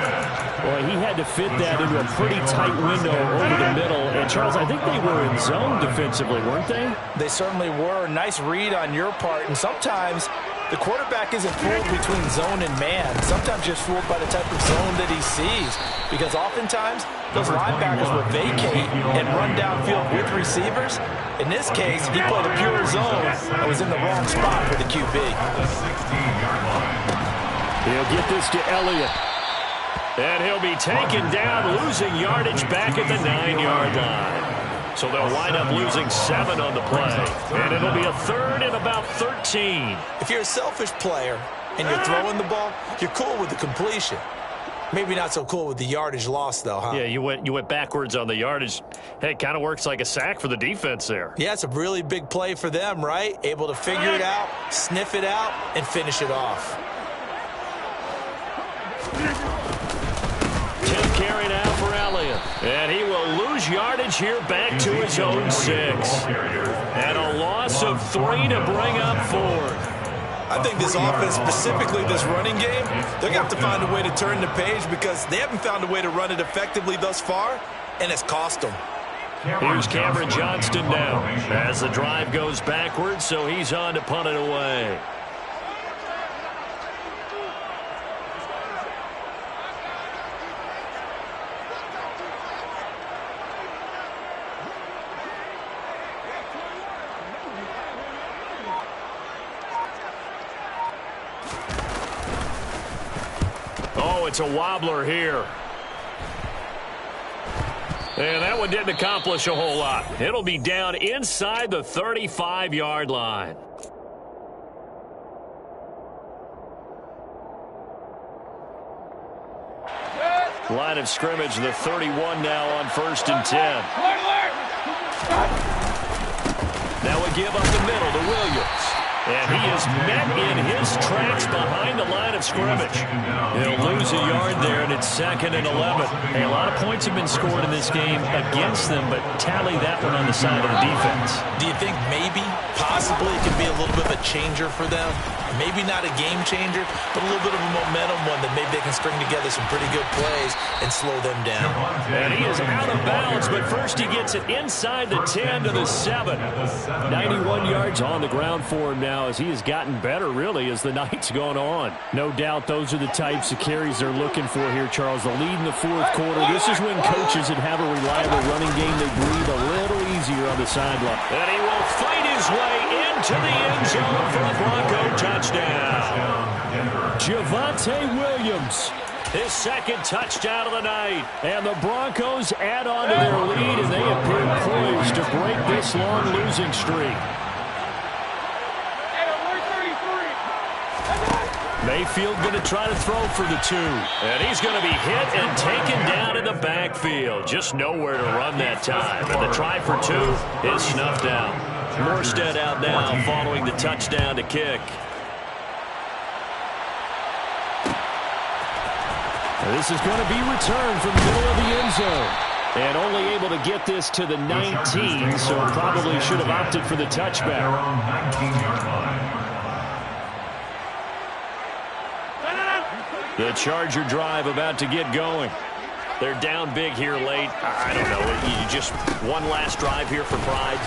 Boy, he had to fit that into a pretty tight window over the middle. And, Charles, I think they were in zone defensively, weren't they? They certainly were. Nice read on your part. And sometimes the quarterback isn't fooled between zone and man. Sometimes just fooled by the type of zone that he sees. Because oftentimes, those linebackers will vacate and run downfield with receivers. In this case, he played a pure zone and was in the wrong spot for the QB. He'll get this to Elliott. And he'll be taken down, losing yardage back at the 9-yard line. So they'll wind up losing 7 on the play. And it'll be a 3rd and about 13. If you're a selfish player and you're throwing the ball, you're cool with the completion. Maybe not so cool with the yardage loss, though, huh? Yeah, you went backwards on the yardage. Hey, it kind of works like a sack for the defense there. Yeah, it's a really big play for them, right? Able to figure it out, sniff it out, and finish it off. 10th carry now for Elliott. And he will lose yardage here back to his own 6. And a loss of 3 to bring up 4. I think this offense, specifically this running game, they're going to have to find a way to turn the page because they haven't found a way to run it effectively thus far, and it's cost them. Here's Cameron Johnston now as the drive goes backwards, so he's on to punt it away. It's a wobbler here. And that one didn't accomplish a whole lot. It'll be down inside the 35-yard line. Line of scrimmage, the 31 now on 1st and 10. Now we give up the middle to Williams. And he is met in his tracks behind the line of scrimmage. He'll lose a yard there, and it's 2nd and 11. Hey, a lot of points have been scored in this game against them, but tally that one on the side of the defense. Do you think maybe, possibly, it could be a little bit of a changer for them? Maybe not a game changer, but a little bit of a momentum one that maybe they can string together some pretty good plays and slow them down. And he is out of bounds, but first he gets it inside the 10 to the 7. 91 yards on the ground for him now, as he has gotten better, really, as the night's gone on. No doubt those are the types of carries they're looking for here, Charles. The lead in the 4th quarter. This is when coaches that have a reliable running game, they breathe a little easier on the sideline. And he will fight his way into the end zone for a Bronco touchdown. Javonte Williams, his 2nd touchdown of the night. And the Broncos add on to their lead, and they appear poised to break this long losing streak. Mayfield going to try to throw for the 2. And he's going to be hit and taken down in the backfield. Just nowhere to run that time. And the try for 2 is snuffed out. Morstead out now following the touchdown to kick. This is going to be returned from the middle of the end zone. And only able to get this to the 19, so probably should have opted for the touchback. The Charger drive about to get going. They're down big here late. I don't know. You just one last drive here for pride.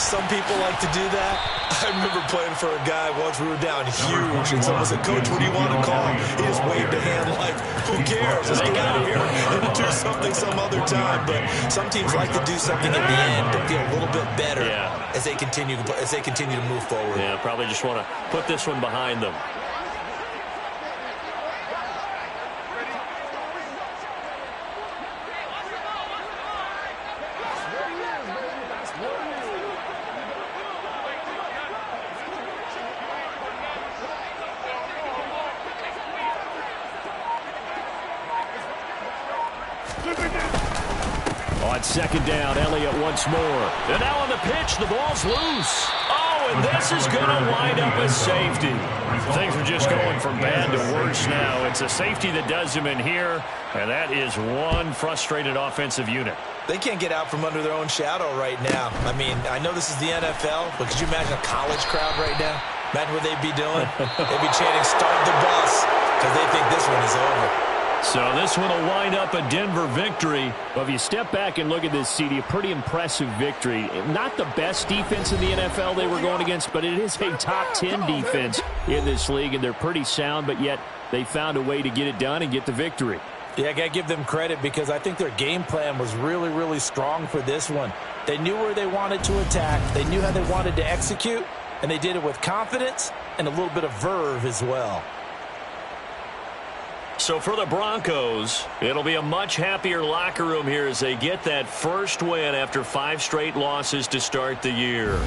Some people like to do that. I remember playing for a guy once. We were down huge, and someone said, "Coach, what do you want to call?" He just waved a hand like, "Who cares? Let's get out of here and do something some other time." But some teams like to do something at the end to feel a little bit better as they continue to move forward. Yeah, probably just want to put this one behind them. On 2nd down, Elliott once more. And now on the pitch, the ball's loose. Oh, and this is going to wind up a safety. Things are just going from bad to worse now. It's a safety that does them in here, and that is one frustrated offensive unit. They can't get out from under their own shadow right now. I mean, I know this is the NFL, but could you imagine a college crowd right now? Imagine what they'd be doing. They'd be chanting, "Start the bus," because they think this one is over. So this one will wind up a Denver victory. Well, if you step back and look at this, CD, a pretty impressive victory. Not the best defense in the NFL they were going against, but it is a top 10 defense in this league, and they're pretty sound, but yet they found a way to get it done and get the victory. Yeah, I got to give them credit because I think their game plan was really, really strong for this one. They knew where they wanted to attack. They knew how they wanted to execute, and they did it with confidence and a little bit of verve as well. So for the Broncos, it'll be a much happier locker room here as they get that first win after 5 straight losses to start the year.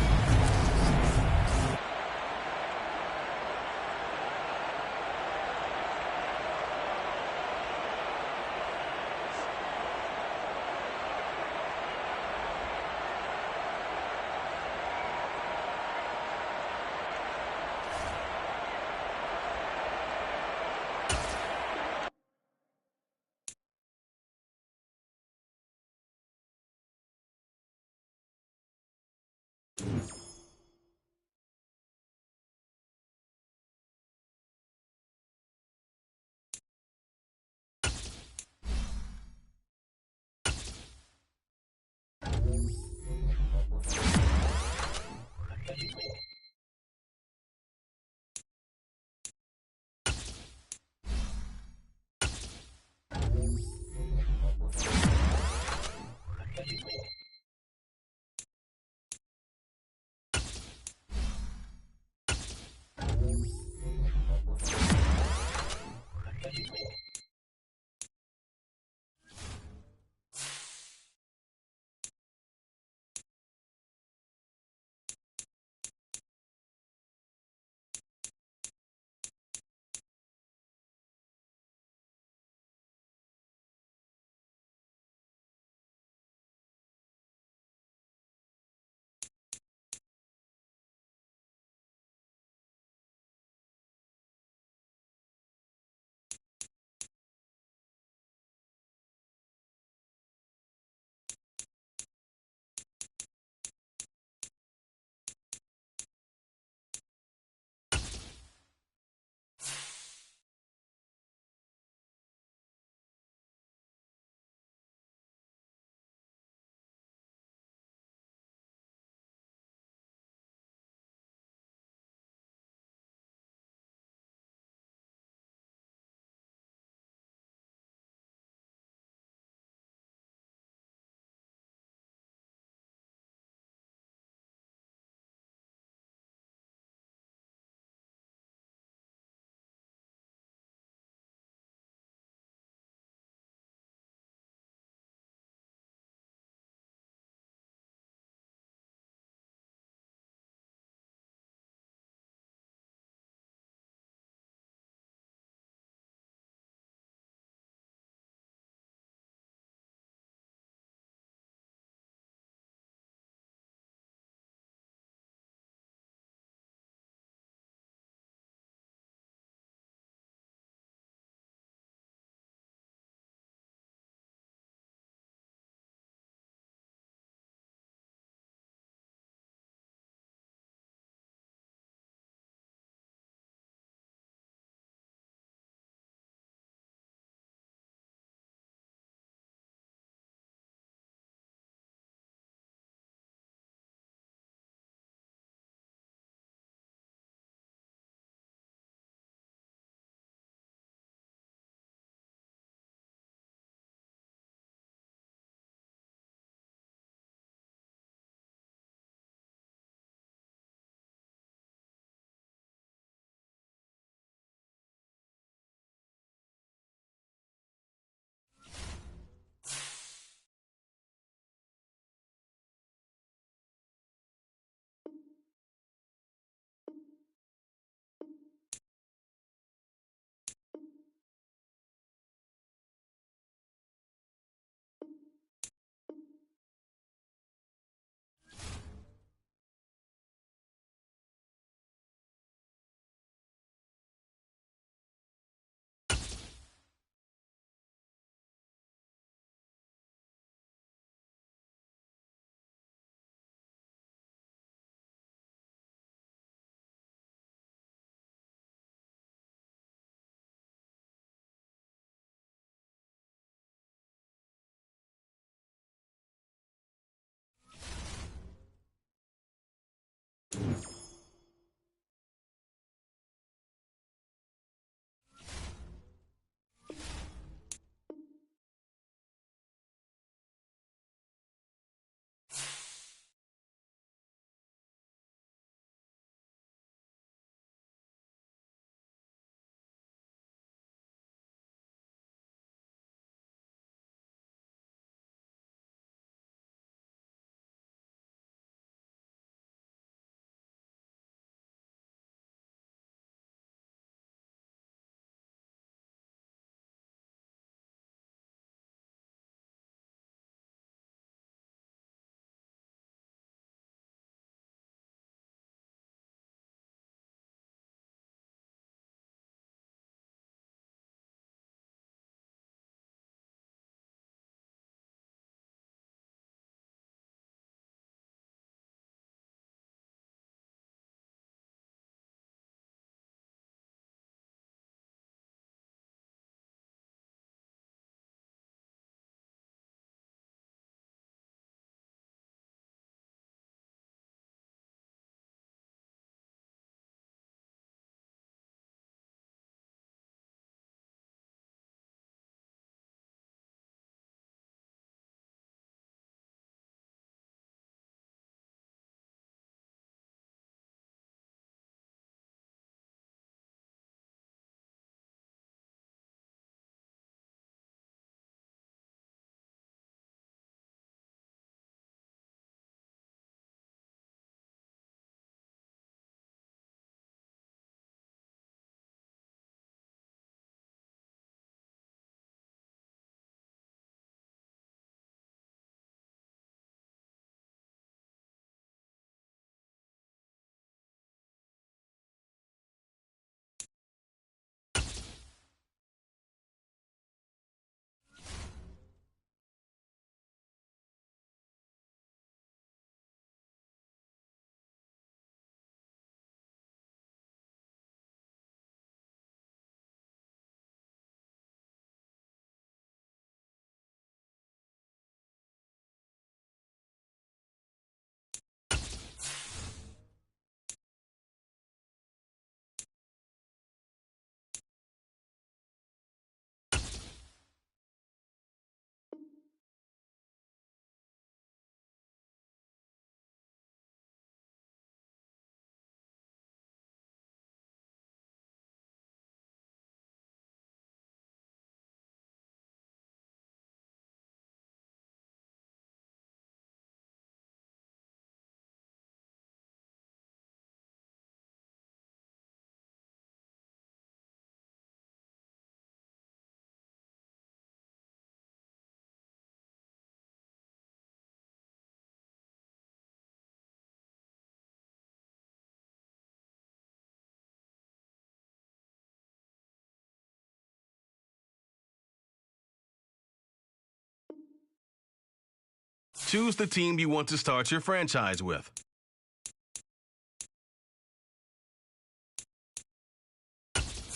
choose the team you want to start your franchise with.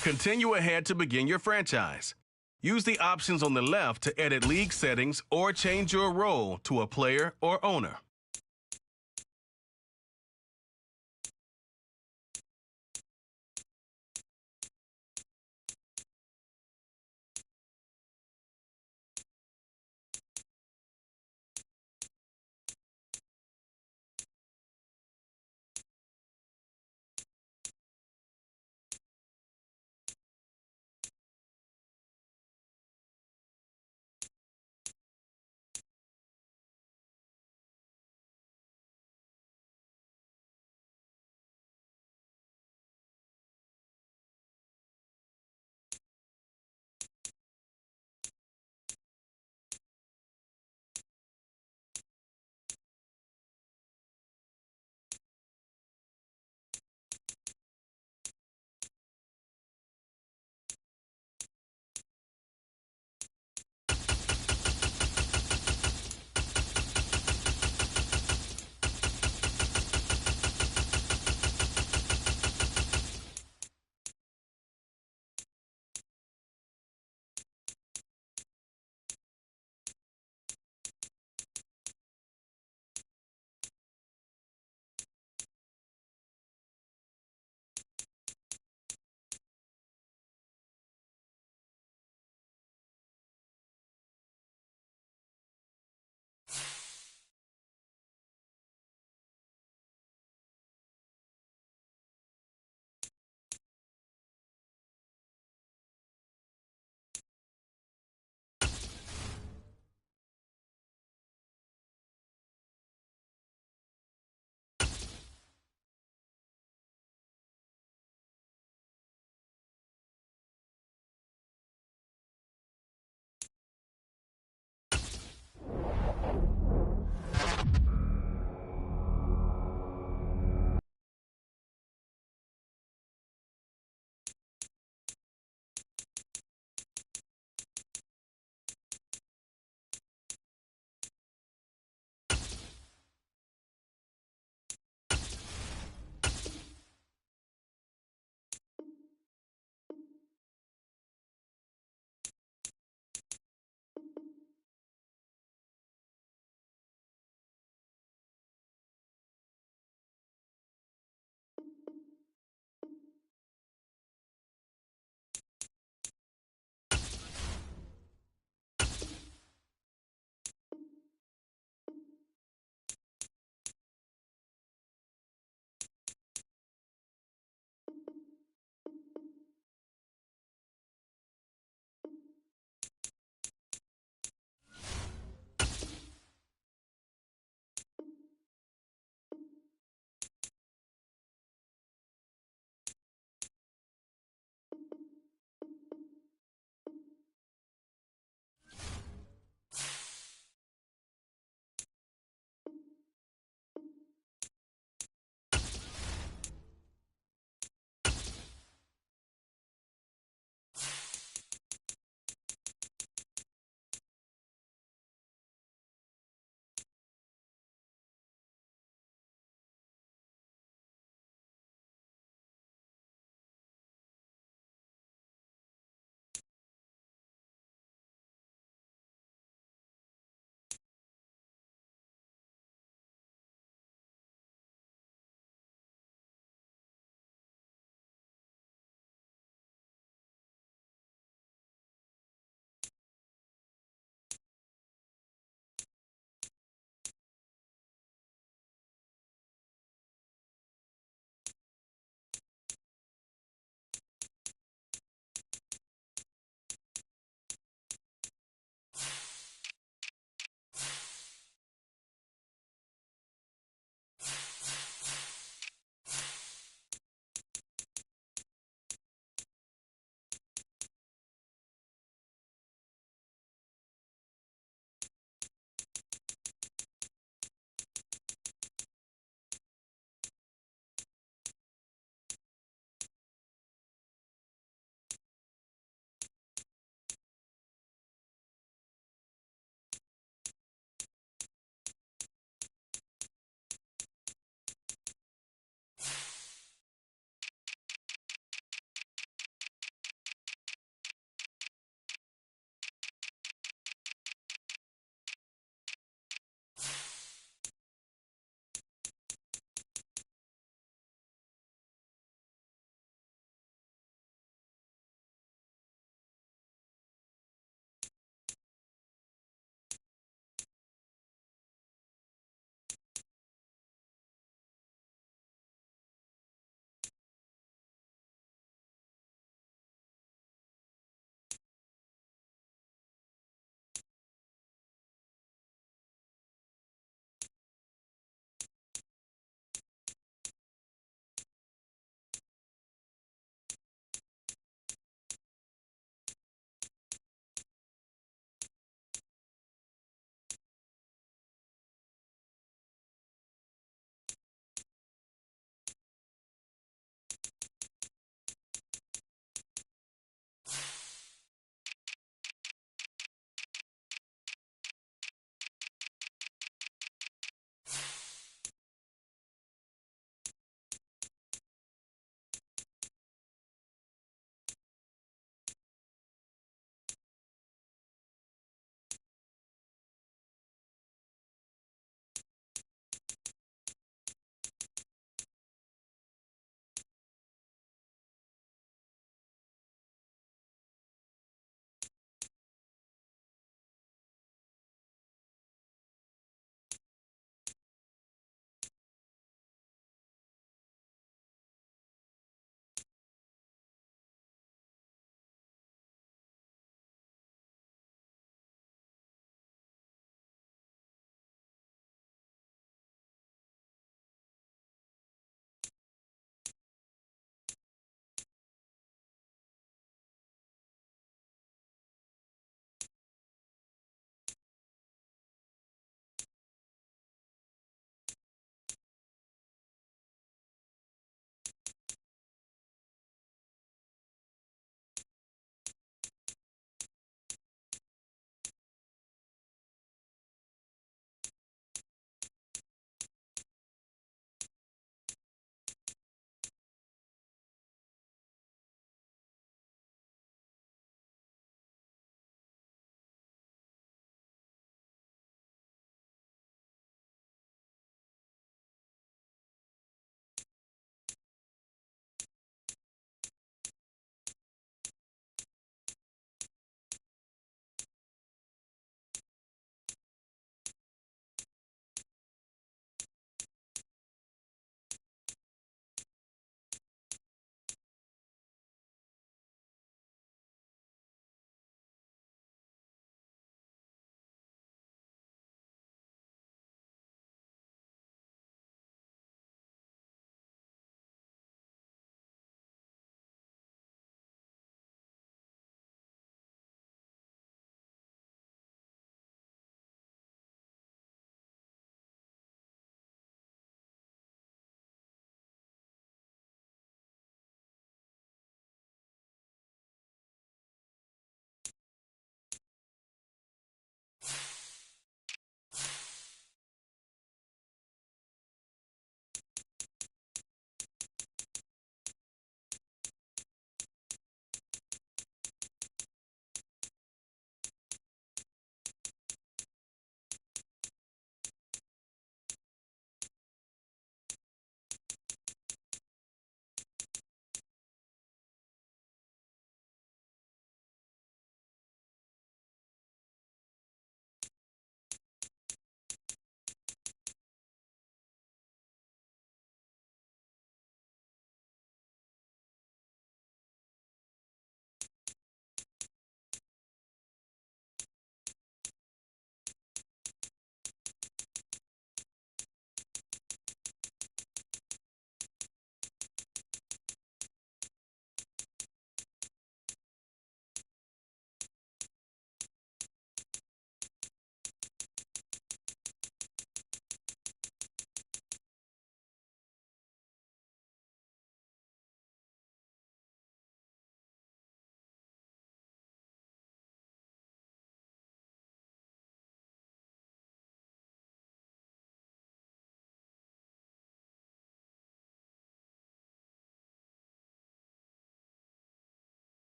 Continue ahead to begin your franchise. Use the options on the left to edit league settings or change your role to a player or owner.